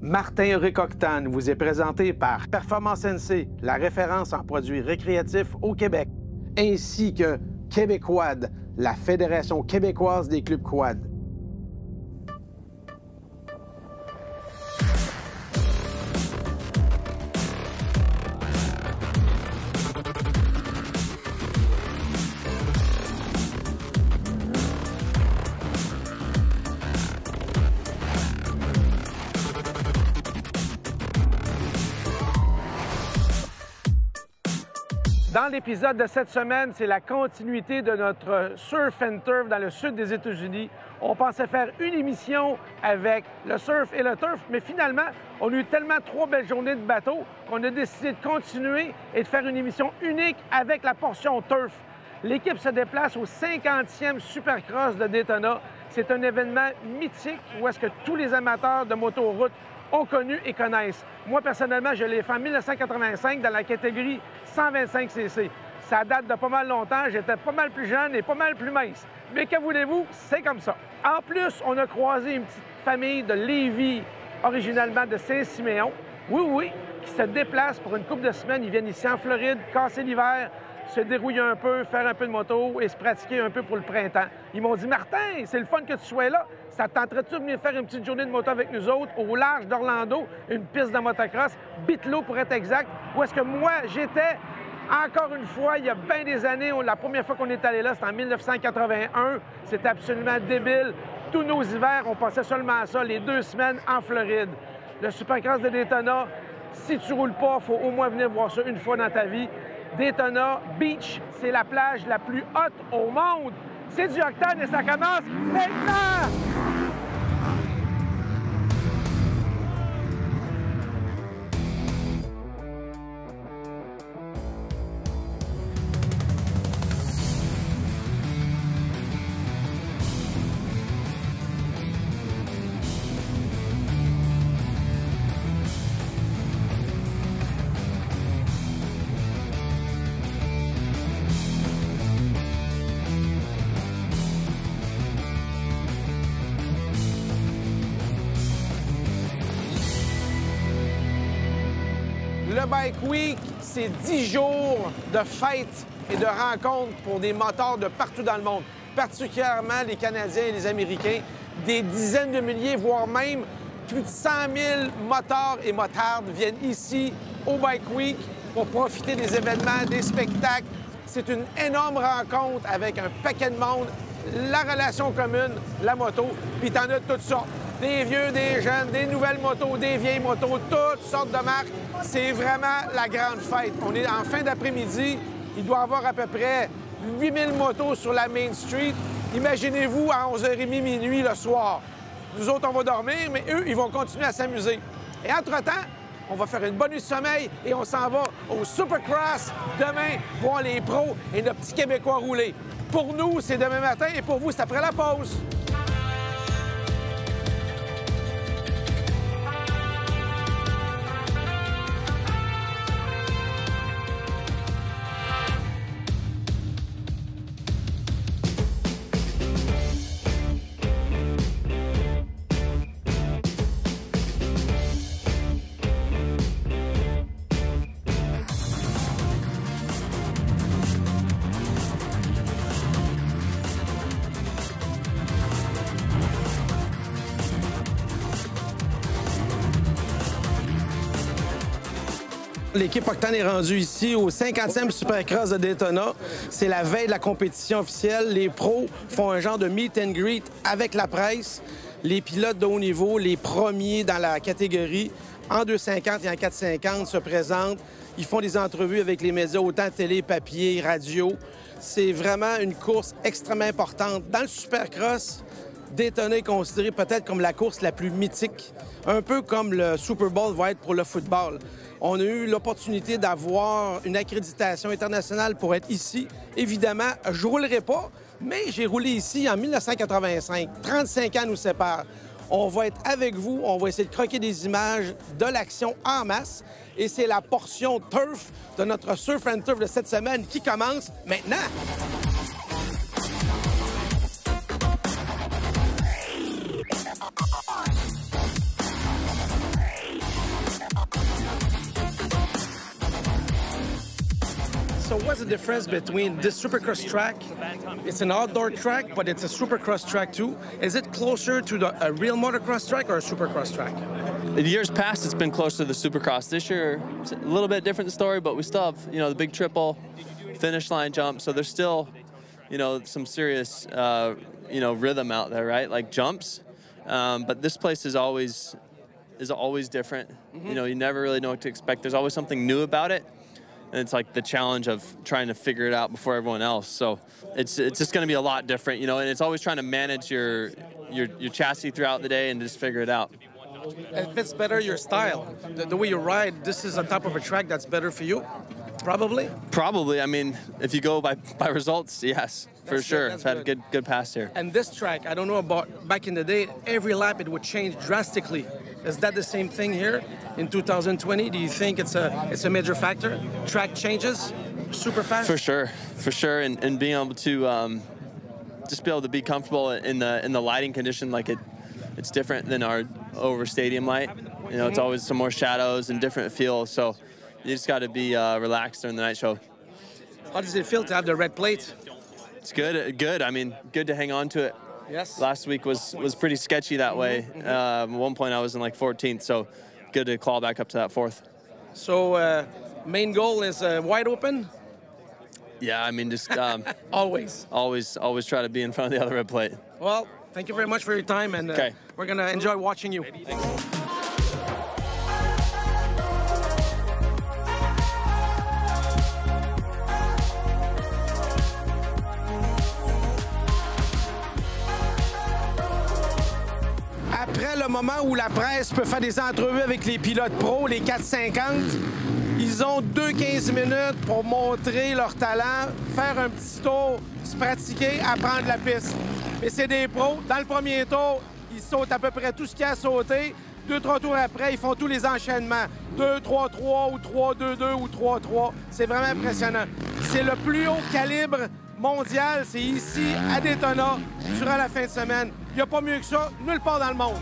Martin Récoctane vous est présenté par Performance NC, la référence en produits récréatifs au Québec, ainsi que Québéquad, la Fédération québécoise des clubs quad. Dans l'épisode de cette semaine, c'est la continuité de notre Surf and Turf dans le sud des États-Unis. On pensait faire une émission avec le surf et le turf, mais finalement, on a eu tellement 3 belles journées de bateau qu'on a décidé de continuer et de faire une émission unique avec la portion turf. L'équipe se déplace au 50e Supercross de Daytona. C'est un événement mythique où est-ce que tous les amateurs de motoroute ont connu et connaissent. Moi, personnellement, je l'ai fait en 1985 dans la catégorie 125 cc. Ça date de pas mal longtemps. J'étais pas mal plus jeune et pas mal plus mince. Mais que voulez-vous, c'est comme ça. En plus, on a croisé une petite famille de Lévis, originalement de Saint-Siméon. Oui, qui se déplacent pour une couple de semaines. Ils viennent ici en Floride, casser l'hiver, se dérouiller un peu, faire un peu de moto et se pratiquer un peu pour le printemps. Ils m'ont dit « Martin, c'est le fun que tu sois là. Ça te tenterait-tu de venir faire une petite journée de moto avec nous autres au large d'Orlando, une piste de motocross, Bitlow pour être exact, où est-ce que moi, j'étais, encore une fois, il y a bien des années, la première fois qu'on est allé là, c'était en 1981. C'était absolument débile. Tous nos hivers, on passait seulement à ça, les 2 semaines en Floride. Le Supercross de Daytona, si tu roules pas, il faut au moins venir voir ça une fois dans ta vie. Daytona Beach, c'est la plage la plus haute au monde. C'est du octane et ça commence maintenant! Le Bike Week, c'est 10 jours de fêtes et de rencontres pour des motards de partout dans le monde, particulièrement les Canadiens et les Américains. Des dizaines de milliers, voire même plus de 100 000 motards et motardes viennent ici au Bike Week pour profiter des événements, des spectacles. C'est une énorme rencontre avec un paquet de monde, la relation commune, la moto, puis t'en as de toutes sortes. Des vieux, des jeunes, des nouvelles motos, des vieilles motos, toutes sortes de marques. C'est vraiment la grande fête. On est en fin d'après-midi. Il doit y avoir à peu près 8000 motos sur la Main Street. Imaginez-vous à 11h30 minuit le soir. Nous autres, on va dormir, mais eux, ils vont continuer à s'amuser. Et entre-temps, on va faire une bonne nuit de sommeil et on s'en va au Supercross demain voir les pros et nos petits Québécois rouler. Pour nous, c'est demain matin et pour vous, c'est après la pause. L'équipe Octane est rendue ici au 50e Supercross de Daytona. C'est la veille de la compétition officielle. Les pros font un genre de meet and greet avec la presse. Les pilotes de haut niveau, les premiers dans la catégorie, en 250 et en 450 se présentent. Ils font des entrevues avec les médias, autant télé, papier, radio. C'est vraiment une course extrêmement importante. Dans le Supercross, Daytona est considéré peut-être comme la course la plus mythique, un peu comme le Super Bowl va être pour le football. On a eu l'opportunité d'avoir une accréditation internationale pour être ici. Évidemment, je ne roulerai pas, mais j'ai roulé ici en 1985. 35 ans nous séparent. On va être avec vous, on va essayer de croquer des images de l'action en masse. Et c'est la portion turf de notre Surf and Turf de cette semaine qui commence maintenant. what's the difference between this Supercross track? It's an outdoor track, but it's a Supercross track too. Is it closer to a real motocross track or a Supercross track? In years past, it's been closer to the Supercross. This year, it's a little bit different story, but we still have, the big triple finish line jump. So there's still, some serious, rhythm out there, right? Like jumps. But this place is always different. Mm-hmm. You never really know what to expect. There's always something new about it. And it's like the challenge of trying to figure it out before everyone else. So it's just going to be a lot different, and it's always trying to manage your chassis throughout the day and just figure it out. It fits better your style. The way you ride, this is on top of a track that's better for you, probably? Probably. I mean, if you go by results, yes, for sure. I've had a good pass here. And this track, I don't know about back in the day, every lap it would change drastically. Is that the same thing here in 2020? Do you think it's a major factor? Track changes super fast? For sure. And being able to just be able to be comfortable in the lighting condition, like it's different than our over stadium light. It's always some more shadows and different feel. So you just got to be relaxed during the night show. How does it feel to have the red plate? It's good. I mean, good to hang on to it. Yes. Last week was pretty sketchy that way. At one point I was in like 14th, so good to claw back up to that 4th. So main goal is wide open? Yeah, I mean, just Always try to be in front of the other red plate. Well, thank you very much for your time, and we're going to enjoy watching you. Thanks. Après le moment où la presse peut faire des entrevues avec les pilotes pros, les 450, ils ont 2-15 minutes pour montrer leur talent, faire un petit tour, se pratiquer, apprendre la piste. Mais c'est des pros. Dans le premier tour, ils sautent à peu près tout ce qu'il y a à sauter. 2-3 tours après, ils font tous les enchaînements. 2-3-3 ou 3-2-2 ou 3-3. C'est vraiment impressionnant. C'est le plus haut calibre mondial. C'est ici, à Daytona, durant la fin de semaine. Il n'y a pas mieux que ça, nulle part dans le monde.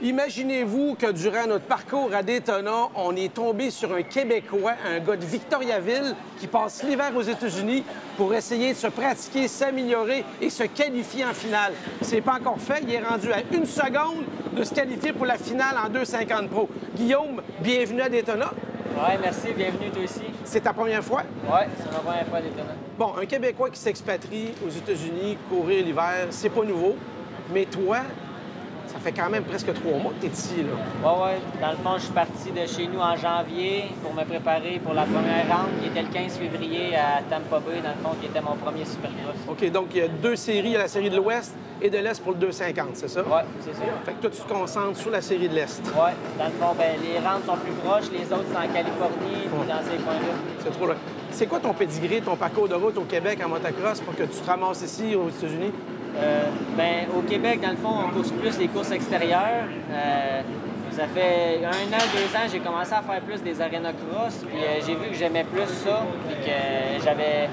Imaginez-vous que durant notre parcours à Daytona, on est tombé sur un Québécois, un gars de Victoriaville, qui passe l'hiver aux États-Unis pour essayer de se pratiquer, s'améliorer et se qualifier en finale. C'est pas encore fait. Il est rendu à 1 seconde de se qualifier pour la finale en 2,50 Pro. Guillaume, bienvenue à Daytona. Oui, merci. Bienvenue, toi aussi. C'est ta première fois? Oui, c'est ma première fois à Daytona. Bon, un Québécois qui s'expatrie aux États-Unis, courir l'hiver, c'est pas nouveau. Mais toi, ça fait quand même presque 3 mois que tu es ici, là. Oui. Dans le fond, je suis parti de chez nous en janvier pour me préparer pour la première round, qui était le 15 février à Tampa Bay, dans le fond, qui était mon premier Supercross. OK, donc il y a 2 séries. Il y a la série de l'Ouest et de l'Est pour le 250, c'est ça? Oui, c'est ça. Fait que toi, tu te concentres sur la série de l'Est. Oui. Dans le fond, les rounds sont plus proches. Les autres, c'est en Californie, puis dans ces coins-là. C'est trop loin. C'est quoi ton pedigree, ton parcours de route au Québec en motocross pour que tu te ramasses ici aux États-Unis? Au Québec, dans le fond, on course plus les courses extérieures. Ça fait 1 an, 2 ans, j'ai commencé à faire plus des arénas cross, puis j'ai vu que j'aimais plus ça, puis que j'avais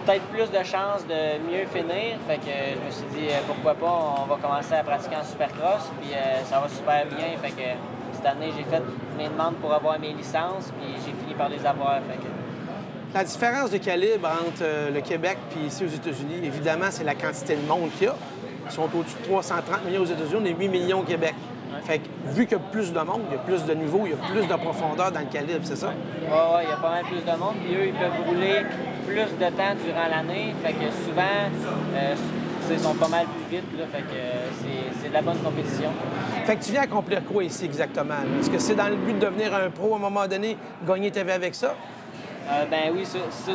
peut-être plus de chances de mieux finir. Fait que je me suis dit, pourquoi pas, on va commencer à pratiquer en supercross, puis ça va super bien. Fait que cette année, j'ai fait mes demandes pour avoir mes licences, puis j'ai fini par les avoir. Fait que... La différence de calibre entre le Québec et ici aux États-Unis, évidemment, c'est la quantité de monde qu'il y a. Ils sont au-dessus de 330 millions aux États-Unis, on est 8 millions au Québec. Ouais. Fait que, vu qu'il y a plus de monde, il y a plus de niveau, il y a plus de profondeur dans le calibre, c'est ça? Oui, il y a pas mal plus de monde. Puis eux, ils peuvent rouler plus de temps durant l'année. Fait que souvent, ils sont pas mal plus vite. Là, fait que c'est de la bonne compétition. Fait que tu viens accomplir quoi ici exactement? Est-ce que c'est dans le but de devenir un pro à un moment donné, gagner ta vie avec ça? Ben oui,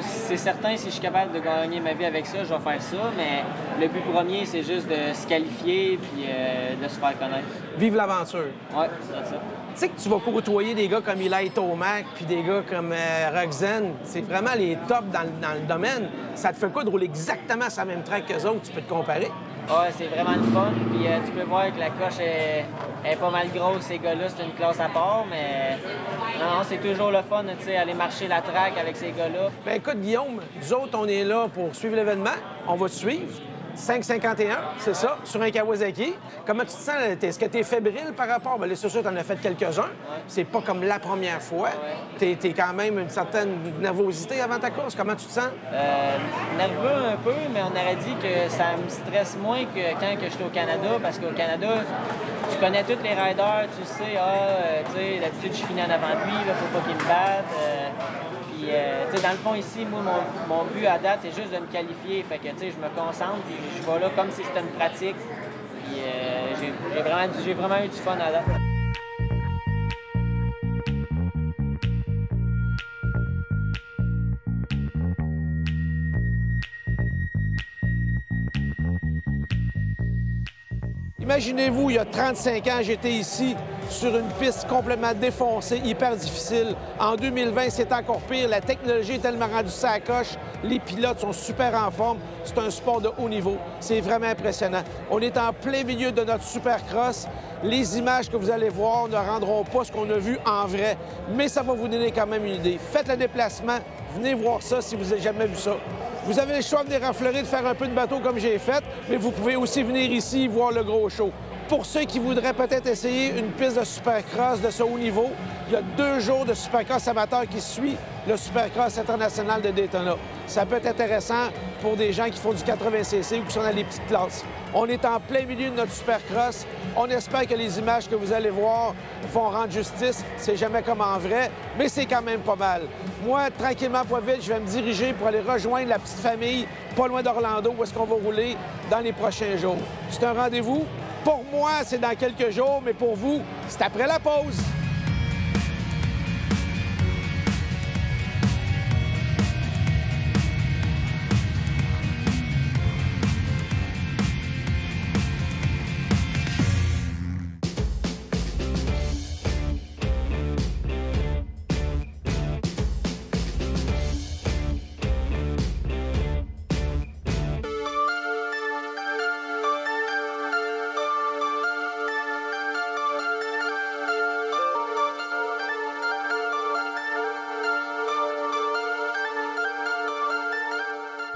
c'est certain, si je suis capable de gagner ma vie avec ça, je vais faire ça, mais le but premier, c'est juste de se qualifier puis de se faire connaître. Vive l'aventure. Ouais, c'est ça. Tu sais que tu vas côtoyer des gars comme Eli Tomac puis des gars comme Roxanne. C'est vraiment les tops dans le domaine. Ça te fait quoi de rouler exactement sur la même track qu'eux autres? Tu peux te comparer? Ouais, c'est vraiment le fun. Puis tu peux voir que la coche est pas mal grosse. Ces gars-là, c'est une classe à part, mais non, c'est toujours le fun, tu sais, aller marcher la track avec ces gars-là. Ben écoute, Guillaume, nous autres, on est là pour suivre l'événement. On va te suivre. 5,51, c'est ça, sur un Kawasaki. Comment tu te sens? Est-ce que tu es fébrile par rapport? Bien, c'est sûr, tu en as fait quelques-uns. Ouais. C'est pas comme la première fois. Ouais. Tu es quand même une certaine nervosité avant ta course. Comment tu te sens? Nerveux un peu, mais on aurait dit que ça me stresse moins que quand que j'étais au Canada, parce qu'au Canada, tu connais tous les riders, tu sais, tu sais, d'habitude, je finis en avant de lui, il faut pas qu'il me batte. Dans le fond, ici, moi, mon but à date, c'est juste de me qualifier. Fait que, je me concentre, puis je vais là comme si c'était une pratique. Puis j'ai vraiment eu du fun à date. Imaginez-vous, il y a 35 ans, j'étais ici sur une piste complètement défoncée, hyper difficile. En 2020, c'est encore pire. La technologie est tellement rendue ça à coche. Les pilotes sont super en forme. C'est un sport de haut niveau. C'est vraiment impressionnant. On est en plein milieu de notre supercross. Les images que vous allez voir ne rendront pas ce qu'on a vu en vrai, mais ça va vous donner quand même une idée. Faites le déplacement. Venez voir ça si vous n'avez jamais vu ça. Vous avez le choix de venir en Floride, de faire un peu de bateau comme j'ai fait, mais vous pouvez aussi venir ici voir le gros show. Pour ceux qui voudraient peut-être essayer une piste de supercross de ce haut niveau, il y a 2 jours de supercross amateur qui suit le supercross international de Daytona. Ça peut être intéressant pour des gens qui font du 80cc ou qui sont dans les petites classes. On est en plein milieu de notre supercross. On espère que les images que vous allez voir vont rendre justice. C'est jamais comme en vrai, mais c'est quand même pas mal. Moi, tranquillement, pas vite, je vais me diriger pour aller rejoindre la petite famille pas loin d'Orlando, où est-ce qu'on va rouler dans les prochains jours. C'est un rendez-vous. Pour moi, c'est dans quelques jours, mais pour vous, c'est après la pause.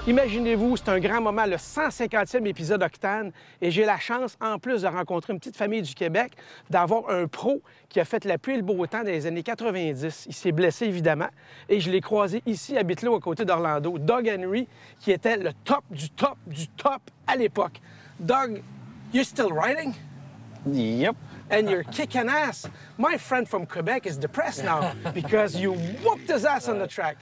Imaginez-vous, c'est un grand moment, le 150e épisode Octane, et j'ai la chance, en plus de rencontrer une petite famille du Québec, d'avoir un pro qui a fait la pluie et le beau temps dans les années 90. Il s'est blessé, évidemment, et je l'ai croisé ici à Bitelot, à côté d'Orlando. Doug Henry, qui était le top du top du top à l'époque. Doug, you're still riding? Yep. And you're kicking ass. My friend from Quebec is depressed now because you whooped his ass on the track.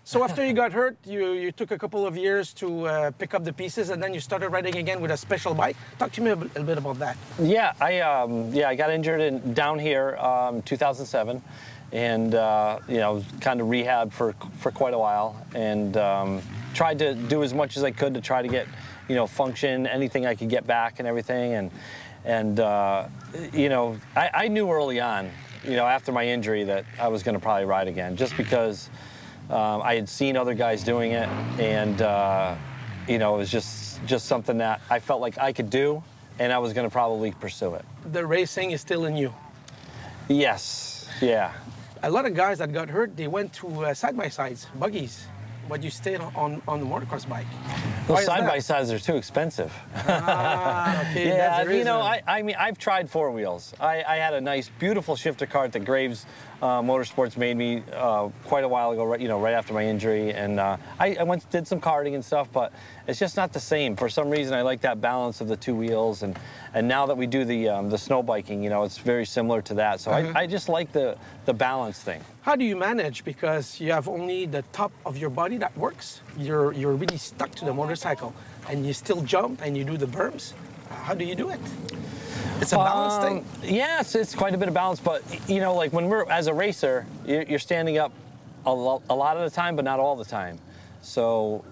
So after you got hurt, you took a couple of years to pick up the pieces, and then you started riding again with a special bike. Talk to me a little bit about that. Yeah, I got injured down here 2007, and kind of rehab for quite a while, and tried to do as much as I could to try to get function, anything I could get back, and everything, and I knew early on, after my injury that I was going to probably ride again, just because. I had seen other guys doing it, and it was just something that I felt like I could do, and I was going to probably pursue it. The racing is still in you. Yes, yeah. A lot of guys that got hurt, they went to side-by-sides, buggies, but you stayed on the motocross bike. Well, side-by-sides are too expensive. Okay. Yeah, I mean, I've tried 4 wheels. I had a nice, beautiful shifter cart that Graves Motorsports made me quite a while ago, right after my injury, and I did some karting and stuff, but it's just not the same. For some reason, I like that balance of the 2 wheels, and now that we do the snow biking, it's very similar to that. So I just like the balance thing. How do you manage? Because you have only the top of your body that works. You're really stuck to the motorcycle, and you still jump and you do the berms. How do you do it? It's a balance thing. Yeah, it's quite a bit of balance, but like when as a racer, you're standing up a lot of the time, but not all the time. So,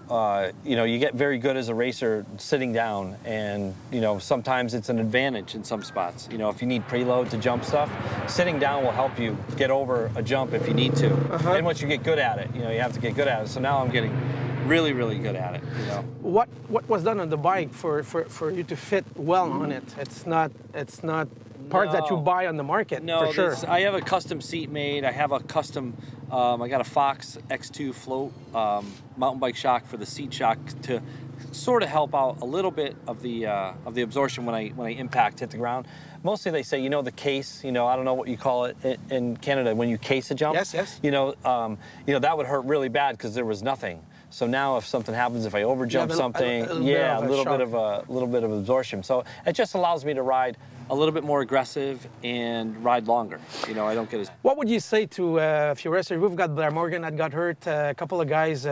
you know, you get very good as a racer sitting down, and, you know, sometimes it's an advantage in some spots. You know, if you need preload to jump stuff, sitting down will help you get over a jump if you need to. And once you get good at it, you know, you have to get good at it. So now I'm getting really, really good at it, you know. What was done on the bike for you to fit well on it? It's not parts that you buy on the market, no, for sure. I have a custom seat made. I have a custom, I got a Fox X2 float mountain bike shock for the seat shock to sort of help out a little bit of the absorption when I impact hit the ground. Mostly they say, you know, the case, you know, I don't know what you call it in Canada when you case a jump. Yes. You know, that would hurt really bad because there was nothing. So now if something happens, if I overjump something, a little bit of absorption. So it just allows me to ride a little bit more aggressive and ride longer. You know, I don't get as... What would you say to a few racers? We've got Blair Morgan that got hurt, a couple of guys.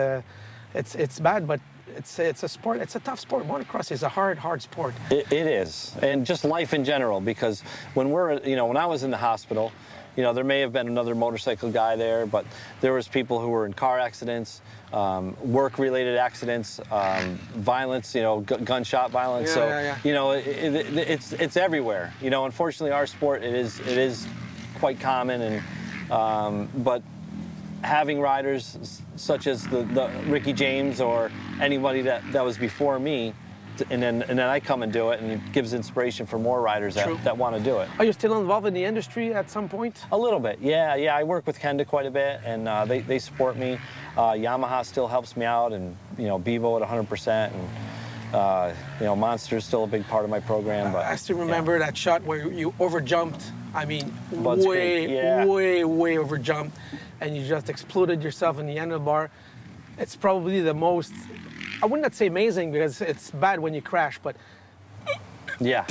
It's bad, but it's a sport. It's a tough sport. Motocross is a hard sport. It is, and just life in general, because when when I was in the hospital, you know, there may have been another motorcycle guy there, but there was people who were in car accidents, work-related accidents, violence, you know, gunshot violence. You know, it's everywhere. You know, unfortunately, our sport it is quite common, and but having riders such as the Ricky James or anybody that was before me. And then I come and do it, and it gives inspiration for more riders that want to do it. Are you still involved in the industry at some point? A little bit, yeah. I work with Kenda quite a bit, and they support me. Yamaha still helps me out, and, you know, Bevo at 100%, and, you know, Monster's still a big part of my program. But I still remember that shot where you overjumped. I mean, Bud's way overjumped, and you just exploded yourself in the handlebar. It's probably the most... I would not say amazing because it's bad when you crash, but damn,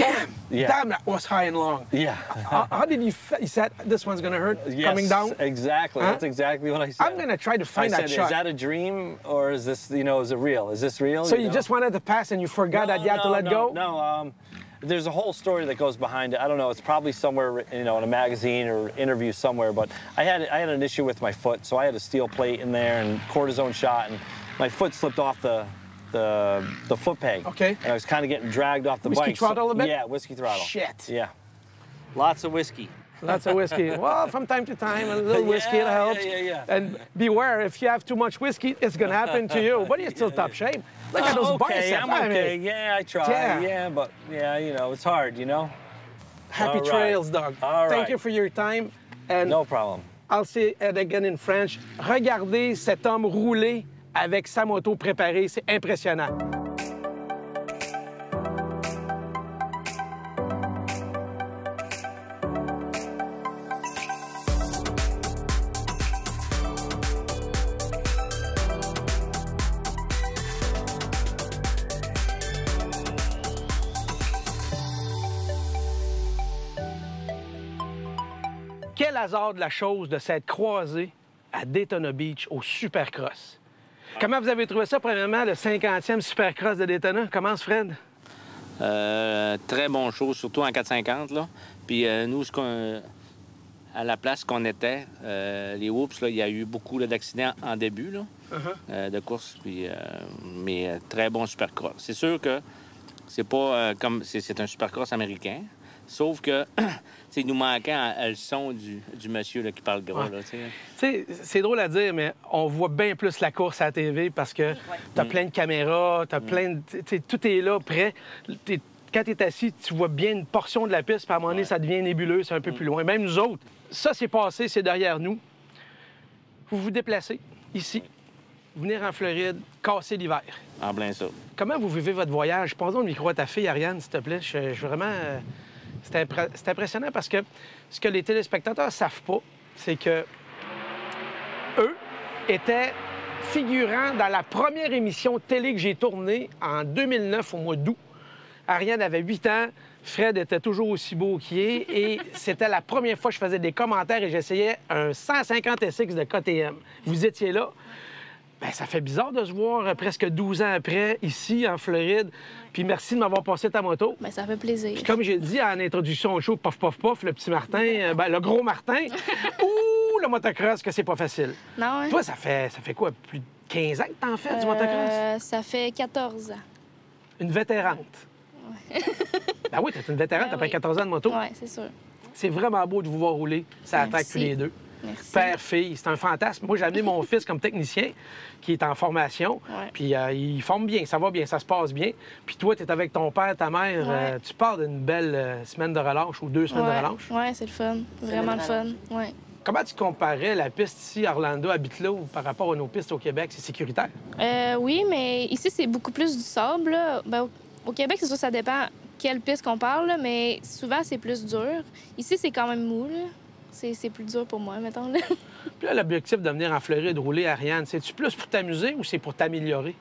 that was high and long. Yeah. How did you said this one's gonna hurt coming down? Exactly. Huh? That's exactly what I said. I'm gonna try to find that shot. Is that a dream or is this, you know, is it real? Is this real? So you just wanted to pass and you forgot that you had to let go? No. There's a whole story that goes behind it. I don't know. It's probably somewhere, you know, in a magazine or interview somewhere. But I had an issue with my foot, so I had a steel plate in there and cortisone shot, and my foot slipped off the foot peg. Okay. And I was kind of getting dragged off the bike. Whiskey throttle a bit? Yeah, whiskey throttle. Shit. Yeah. Lots of whiskey. Lots of whiskey. Well, from time to time, a little whiskey to help. Yeah. And beware, if you have too much whiskey, it's going to happen to you. But you're still top shape. Look at those biceps. I'm okay. Yeah, I try. Yeah, but, yeah, you know, it's hard, you know? Happy trails, Doug. Thank you for your time. And no problem. I'll say it again in French. Regardez cet homme rouler avec sa moto préparée. C'est impressionnant. Quel hasard de la chose de s'être croisé à Daytona Beach au Supercross. Comment vous avez trouvé ça, premièrement, le 50e Supercross de Daytona? Commence, Fred. Très bon show, surtout en 450, là. Puis nous, à la place qu'on était, les Whoops, là, il y a eu beaucoup d'accidents en début là, de course, puis, mais très bon Supercross. C'est sûr que c'est pas comme... C'est un Supercross américain, sauf que il nous manquait le son du monsieur là, qui parle gras. C'est drôle à dire, mais on voit bien plus la course à la TV parce que tu as plein de caméras, t'as plein de, tout est là, prêt. Quand tu es assis, tu vois bien une portion de la piste, puis à un moment donné, ça devient nébuleux, c'est un peu plus loin. Même nous autres, ça, c'est passé, c'est derrière nous. Vous vous déplacez ici, venir en Floride, casser l'hiver. En plein ça. Comment vous vivez votre voyage? Posons le micro à ta fille, Ariane, s'il te plaît. Je vraiment... C'est impressionnant parce que ce que les téléspectateurs ne savent pas, c'est que eux étaient figurants dans la première émission télé que j'ai tournée en 2009, au mois d'août. Ariane avait 8 ans, Fred était toujours aussi beau qu'il est, et c'était la première fois que je faisais des commentaires et j'essayais un 150 SX de KTM. Vous étiez là. Bien, ça fait bizarre de se voir presque 12 ans après, ici, en Floride. Puis merci de m'avoir passé ta moto. Bien, ça fait plaisir. Puis comme j'ai dit en introduction au show, pof, pof, pof, le petit Martin, le gros Martin, ou le motocross, que c'est pas facile. Non, hein? Toi, ça fait quoi, plus de 15 ans que t'en fais du motocross? Ça fait 14 ans. Une vétérante. Ben oui, t'es une vétérante, Ben t'as pas oui. 14 ans de moto. Oui, c'est sûr. C'est vraiment beau de vous voir rouler. Ça attaque Merci. tous les deux. Merci. Père-fille, c'est un fantasme. Moi, j'ai amené mon fils comme technicien, qui est en formation. Ouais. Puis il forme bien, ça va bien, ça se passe bien. Puis toi, tu es avec ton père, ta mère. Ouais. Tu pars d'une belle semaine de relâche ou 2 semaines de relâche. Oui, c'est le fun. Vraiment le fun. Ouais. Comment tu comparais la piste ici à Orlando, à Biclo, par rapport à nos pistes au Québec? C'est sécuritaire? Oui, mais ici, c'est beaucoup plus du sable. Là. Ben, au Québec, c'est sûr, ça dépend quelle piste qu'on parle, là, mais souvent, c'est plus dur. Ici, c'est quand même mou. Là. C'est plus dur pour moi, mettons. Là. Puis là, l'objectif de venir en Floride rouler à Ariane, c'est-tu plus pour t'amuser ou c'est pour t'améliorer?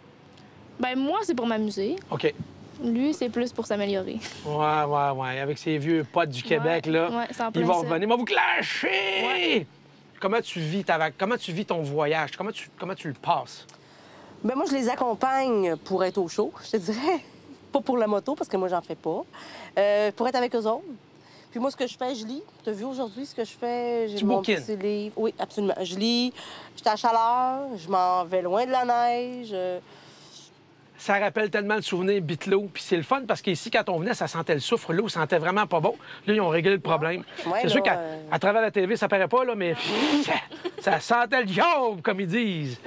Ben moi, c'est pour m'amuser. OK. Lui, c'est plus pour s'améliorer. Ouais. Avec ces vieux potes du Québec, là, ouais, c'est en ils plein vont ça. revenir. Ils vont vous clasher! Ouais. Comment tu vis ton voyage? Comment tu le passes? Ben moi, je les accompagne pour être au show, je te dirais. Pas pour la moto, parce que moi, j'en fais pas. Pour être avec eux autres. Puis moi, ce que je fais, je lis. Tu as vu aujourd'hui ce que je fais? J'ai Tu mon bouquines? petit livre. Oui, absolument. Je lis. J'étais à chaleur. Je m'en vais loin de la neige. Ça rappelle tellement le souvenir Biclo. Puis c'est le fun parce qu'ici, quand on venait, ça sentait le soufre. L'eau sentait vraiment pas bon. Là, ils ont réglé le problème. Ouais, c'est là, sûr qu'à à travers la télé, ça paraît pas, là, mais ça sentait le job, comme ils disent.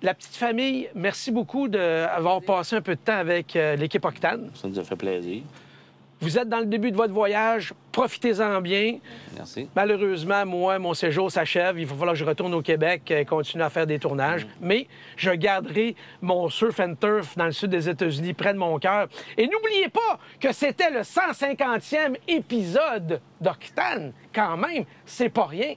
La petite famille, merci beaucoup d'avoir passé un peu de temps avec l'équipe Octane. Ça nous a fait plaisir. Vous êtes dans le début de votre voyage. Profitez-en bien. Merci. Malheureusement, moi, mon séjour s'achève. Il va falloir que je retourne au Québec et continue à faire des tournages. Mais je garderai mon surf and turf dans le sud des États-Unis près de mon cœur. Et n'oubliez pas que c'était le 150e épisode d'Octane. Quand même, c'est pas rien.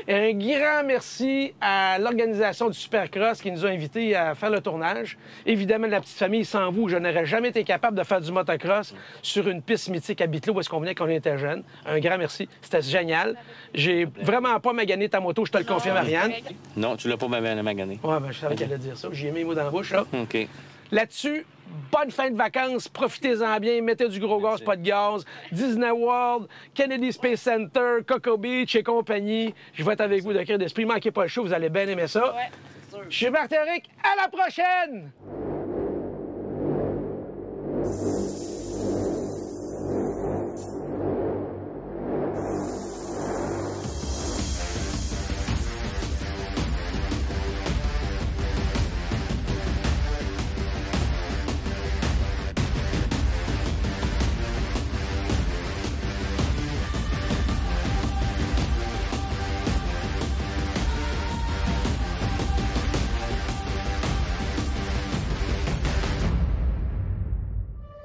Un grand merci à l'organisation du Supercross qui nous a invités à faire le tournage. Évidemment, la petite famille, sans vous, je n'aurais jamais été capable de faire du motocross sur une piste mythique à Biclo où est-ce qu'on venait quand on était jeune. Un grand merci. C'était génial. J'ai vraiment pas magané ta moto, je te le confirme, Ariane. Non, tu l'as pas magané. Ouais, ben, je savais qu'elle allait dire ça. J'y ai mis les mots dans la bouche, là. OK. Là-dessus, bonne fin de vacances, profitez-en bien, mettez du gros gaz, pas de gaz. Disney World, Kennedy Space Center, Cocoa Beach et compagnie. Je vais être avec vous de cœur d'esprit. Manquez pas le show, vous allez bien aimer ça. Ouais, c'est sûr. Je suis Marc-Éric, à la prochaine!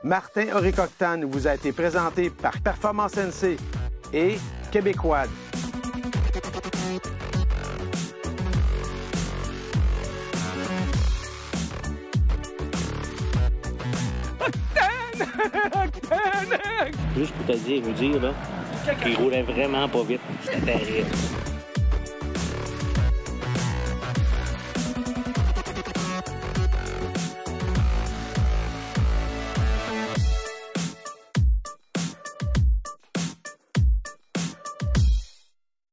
Martin Auric-Octane vous a été présenté par Performance NC et Québécois. Juste pour te dire, vous dire, là, qu'il roulait vraiment pas vite. C'était terrible.